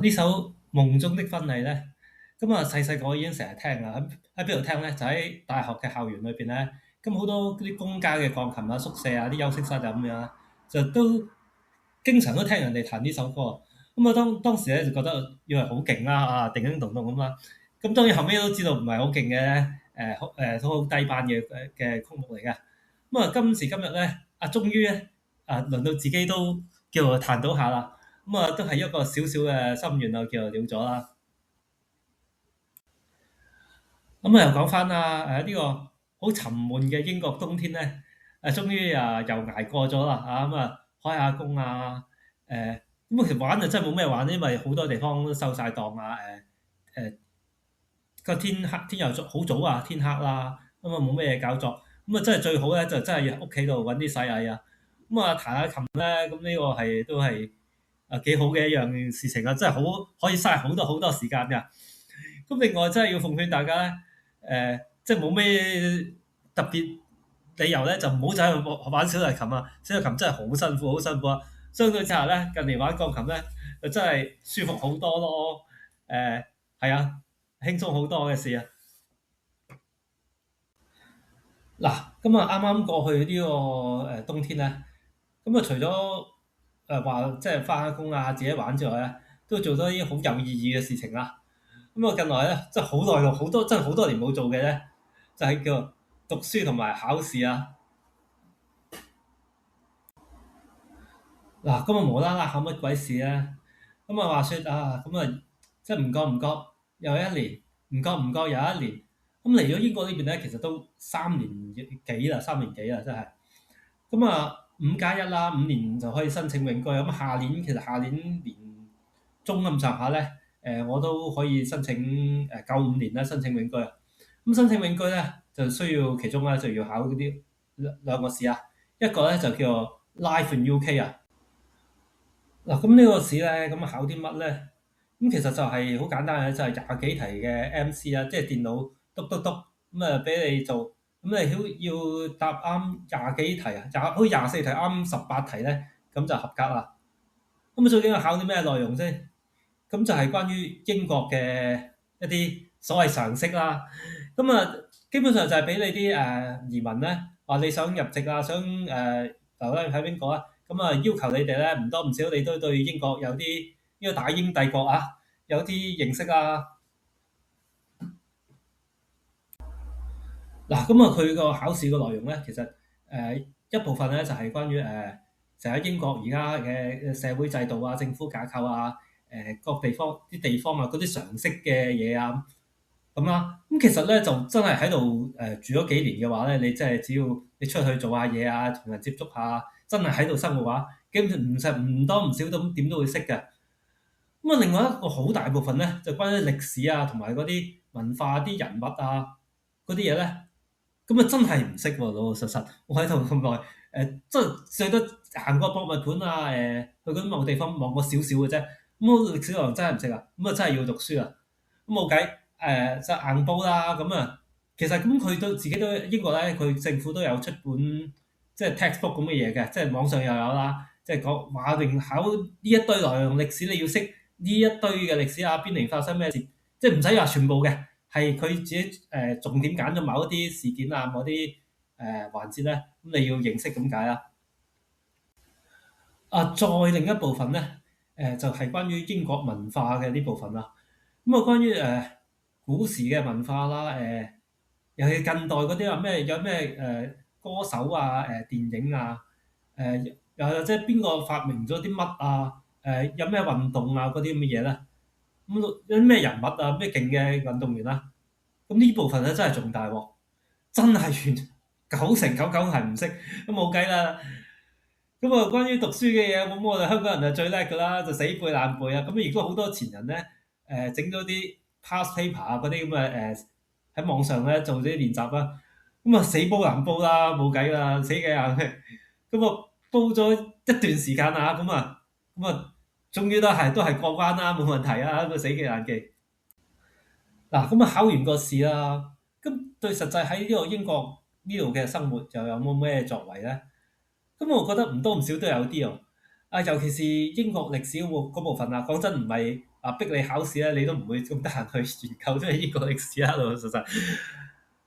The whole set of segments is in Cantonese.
呢首《夢中的婚禮》咧，咁啊細細個已經成日聽啦。喺邊度聽咧？就喺大學嘅校園裏邊咧。咁好多啲公家嘅鋼琴啊、宿舍啊、啲休息室啊咁樣啦，就都經常都聽人哋彈呢首歌。咁啊當時咧就覺得以為好勁啦，叮叮咚咚咁啦。咁當然後尾都知道唔係好勁嘅，都好低班嘅曲目嚟嘅。咁啊今時今日咧，終於咧輪到自己都叫做彈到下啦。咁啊，都係一個小小嘅心願啊，叫做了咗啦。咁啊，又講翻啦，呢個好沉悶嘅英國冬天咧，終於又捱過咗啦。咁啊開下工啊，咁其實玩就真係冇咩玩，因為好多地方都收晒檔啊。個天黑天又好早啊，天黑啦，咁啊冇咩嘢搞作。咁啊真係最好咧，就真係屋企度揾啲細藝啊。咁啊彈下琴咧，咁呢個都係幾好嘅一樣事情啊，真係好可以嘥好多好多時間㗎。咁另外真係要奉勸大家咧，即係冇咩特別理由咧，就唔好走去玩小提琴啊！小提琴真係好辛苦，好辛苦啊！相對之下咧，近年玩鋼琴咧，就真係舒服好多咯。係啊，輕鬆好多嘅事啊！嗱，咁啊啱啱過去呢個冬天咧，咁啊除咗話即係翻下工啊、自己玩之外咧，都做多啲好有意義嘅事情啦。咁啊近來咧，真係好耐咯，好多真係好多年冇做嘅咧，就係叫讀書同埋考試啊。嗱，咁啊無啦啦考乜鬼試咧？咁啊話説啊，咁啊即係唔覺唔覺又一年，唔覺唔覺又一年。咁嚟咗英國呢邊咧，其實都三年幾啦，真係。咁啊5+1啦，5年就可以申請永居。咁下年年中咁上下咧，我都可以申請夠5年啦，申請永居啊。咁申請永居咧，就需要其中咧就要考嗰啲兩個試啊。一個咧就叫做 Life in UK 啊。嗱，咁呢個試咧，咁考啲乜咧？咁其實就係好簡單嘅，就係廿幾題嘅 MC 啊，即係電腦篤篤篤咁啊，俾你做。咁你要答啱廿幾題啊，好似24題啱18題咧，咁就合格啦。咁啊，究竟係考啲咩內容先？咁就係關於英國嘅一啲所謂常識啦。咁啊，基本上就係俾你啲移民咧，話你想入籍啊，想留低喺邊個啊？咁啊，要求你哋咧唔多唔少，你都對英國有啲呢個大英帝國啊，有啲認識啊。嗱，咁啊，佢個考試個內容咧，其實一部分咧就係關於成日英國而家嘅社會制度啊、政府架構啊、各地方啊嗰啲常識嘅嘢啊咁啦。咁其實咧就真係喺度住咗幾年嘅話咧，你真係只要你出去做下嘢啊，同人接觸下，真係喺度生活嘅話，基本上唔多唔少都點都會識嘅。咁啊，另外一個好大部分咧，就關於歷史啊，同埋嗰啲文化啲人物啊嗰啲嘢咧。咁啊，真係唔識喎，老老實實。我喺度咁耐，即係最多行過博物館啊，去嗰啲某個地方望過少少嘅啫。咁我歷史內容真係唔識啊，咁啊真係要讀書啊。咁冇計，就硬煲啦。咁啊，其實咁佢都自己都英國咧，佢政府都有出本即係 textbook 咁嘅嘢嘅，即係網上又有啦。即係講話定考呢一堆內容歷史，你要識呢一堆嘅歷史啊，邊年發生咩事，即係唔使話全部嘅。係佢自己重點揀咗某一啲事件啊，某啲環節咧，咁你要認識咁解啦。再另一部分咧，就係關於英國文化嘅呢部分啦。咁啊，關於古時嘅文化啦，尤其近代嗰啲啊，有咩歌手啊、電影啊，又或者邊個發明咗啲乜啊？有咩運動啊嗰啲咁嘅嘢咧？咁有啲咩人物啊，咩勁嘅運動員啊？咁呢部分咧真係仲大鑊，真係全9成99係唔識，咁冇計啦。咁啊，關於讀書嘅嘢，咁我哋香港人就最叻噶啦，就死背爛背啊。咁如果好多前人咧，整咗啲 past paper 啊嗰啲咁嘅喺網上咧做咗啲練習啦，咁啊死煲難煲啦，冇計啦，死嘅硬嘅。咁啊煲咗一段時間啊，咁啊，終於都係過關啦，冇問題啊，咁啊死記爛記。嗱，咁啊考完個試啦，咁對實際喺呢個英國呢度嘅生活又有冇咩作為咧？咁我覺得唔多唔少都有啲喎。尤其是英國歷史嗰部分啊，講真唔係逼你考試咧，你都唔會咁得閒去研究即係英國歷史啦，老老實實。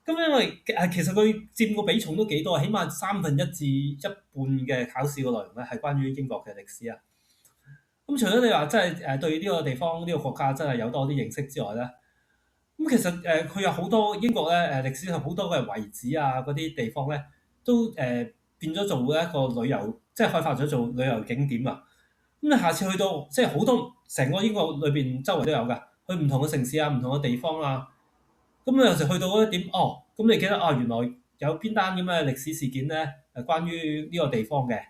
咁因為其實佢佔個比重都幾多，起碼1/3至一半嘅考試個內容咧係關於英國嘅歷史啊。咁除咗你話真係對呢個地方呢個國家真係有多啲認識之外咧，咁其實佢有好多英國咧歷史上好多嘅遺址啊嗰啲地方咧都變咗做一個旅遊，即係開發咗做旅遊景點啊。咁你下次去到即係好多成個英國裏邊周圍都有㗎，去唔同嘅城市啊、唔同嘅地方啊。咁你有時去到嗰一點，咁你記得原來有邊單咁嘅歷史事件咧關於呢個地方嘅，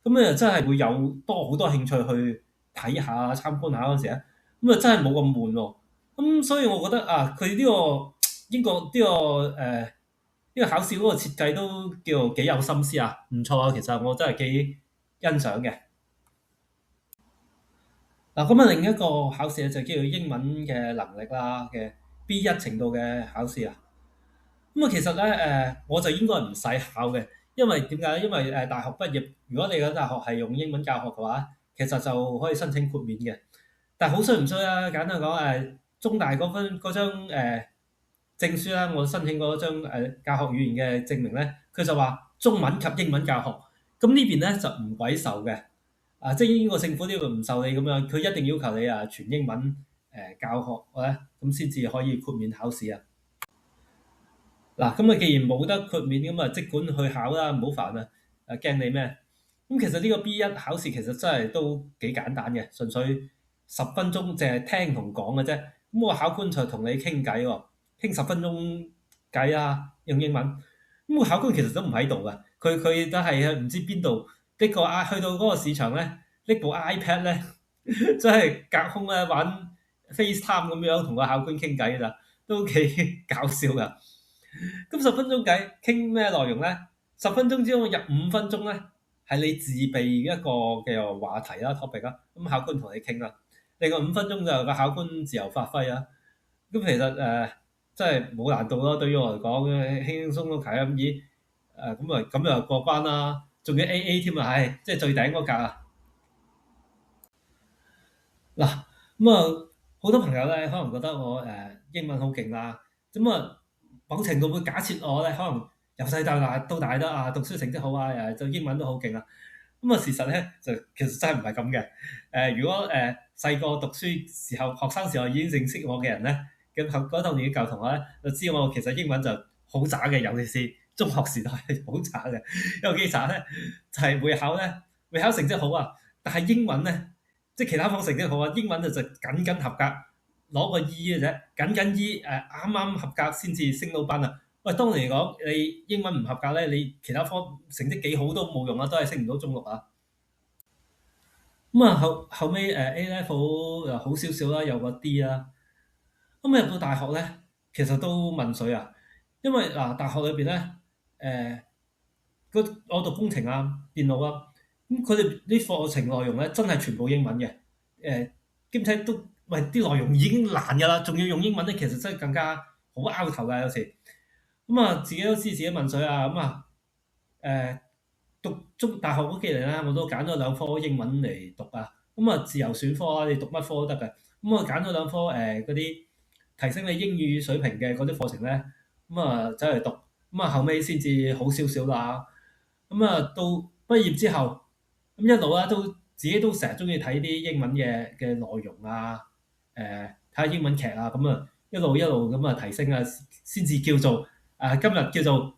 咁你就真係會有好多興趣去睇下、參觀下嗰陣時咧，咁啊真係冇咁悶喎。咁所以我覺得佢呢個英國呢個考試嗰個設計都叫做幾有心思啊，唔錯啊，其實我真係幾欣賞嘅。嗱，咁啊另一個考試咧就叫做英文嘅能力啦嘅 B1程度嘅考試啊。咁啊其實咧我就應該唔使考嘅，因為點解咧？因為大學畢業，如果你嘅大學係用英文教學嘅話，其實就可以申請豁免嘅。但係好衰唔衰啊？簡單講中大嗰張證書啦，我申請嗰張教學語言嘅證明咧，佢就話中文及英文教學。咁呢邊咧就唔鬼受嘅。即係英國政府呢度唔受理咁樣，佢一定要求你全英文教學咧，咁先至可以豁免考試啊。嗱，咁啊，既然冇得豁免，咁啊，即管去考啦，唔好煩啊！驚你咩？咁其實呢個 B1考試其實真係都幾簡單嘅，純粹10分鐘淨係聽同講嘅啫。咁個考官就同你傾偈喎，傾10分鐘偈啊，用英文。咁個考官其實都唔喺度噶，佢都係唔知邊度拎個去到嗰個市場咧，拎部 iPad 咧，真係隔空咧玩 FaceTime 咁樣同個考官傾偈㗎咋，都幾搞笑噶。咁10分鐘計傾咩內容咧？10分鐘之中有5分鐘咧係你自備一個嘅話題啦 topic 啦，咁考官同你傾啦。另外5分鐘就個考官自由發揮啊。咁其實真係冇難度咯，對於我嚟講，輕輕鬆鬆睇咁咦咁又過關啦，仲要 AA 添啊，即係最頂嗰格啊！嗱，咁好多朋友咧可能覺得我英文好勁啦，咁某程度會假設我咧可能由細到大都讀書成績好啊，就英文都好勁啊。咁事實咧就其實真係唔係咁嘅。如果細個讀書時候學生時候已經認識我嘅人咧，咁嗰套年嘅舊同學咧就知我其實英文就好渣嘅，尤其是中學時代係好渣嘅。有幾渣咧就係會考成績好啊，但係英文咧即係其他科成績好啊，英文就僅僅合格，攞個 E 嘅啫，僅僅 E 啱啱合格先至升到班啊！喂，當年嚟講，你英文唔合格咧，你其他科成績幾好都冇用啊，都係升唔到中六啊。咁後尾A level 又好少少啦，有個 D 啦。咁入到大學咧，其實都問水啊，因為大學裏邊咧我讀工程啊、電腦啊，咁佢哋啲課程內容咧真係全部英文嘅。兼且都喂啲內容已經難㗎啦，仲要用英文咧，其實真係更加好拗頭㗎有時。自己都知自己問水啊，誒讀中大學嗰幾年咧，我都揀咗兩科英文嚟讀啊。自由選科啊，你讀乜科都得嘅。揀咗兩科嗰啲提升你英語水平嘅嗰啲課程咧，走嚟讀。後尾先至好少少啦。到畢業之後，咁一路啦都自己都成日中意睇啲英文嘅內容啊，睇下英文劇啊，一路一路咁提升啊，先至叫做今日叫做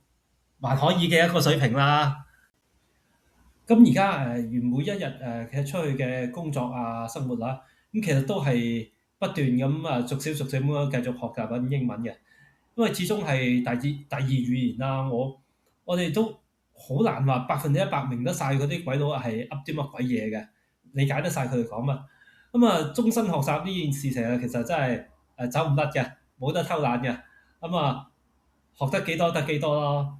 還可以嘅一個水平啦。咁而家原每一日其實出去嘅工作啊、生活啦，咁其實都係不斷咁逐少逐少咁樣繼續學習緊英文嘅，因為始終係第二語言啦。我哋都好難話100%明得晒嗰啲鬼佬係噏啲乜鬼嘢嘅，理解得晒佢哋講乜。終身學習呢件事情其實真係走唔甩嘅，冇得偷懶嘅。學得幾多得幾多咯。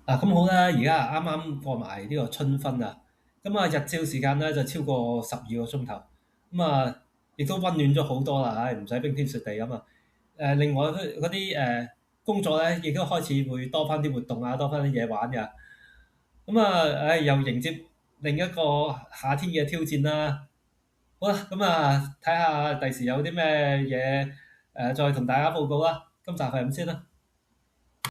咁好啦，而家啱啱過埋呢個春分啊，日照時間咧就超過12個鐘頭，亦都温暖咗好多啦，唔使冰天雪地咁啊。另外嗰啲工作咧，亦都開始會多翻啲活動啊，多翻啲嘢玩㗎。又迎接另一個夏天嘅挑戰啦。好啦，咁啊睇下第時有啲咩嘢再同大家報告啦。今集係咁先啦。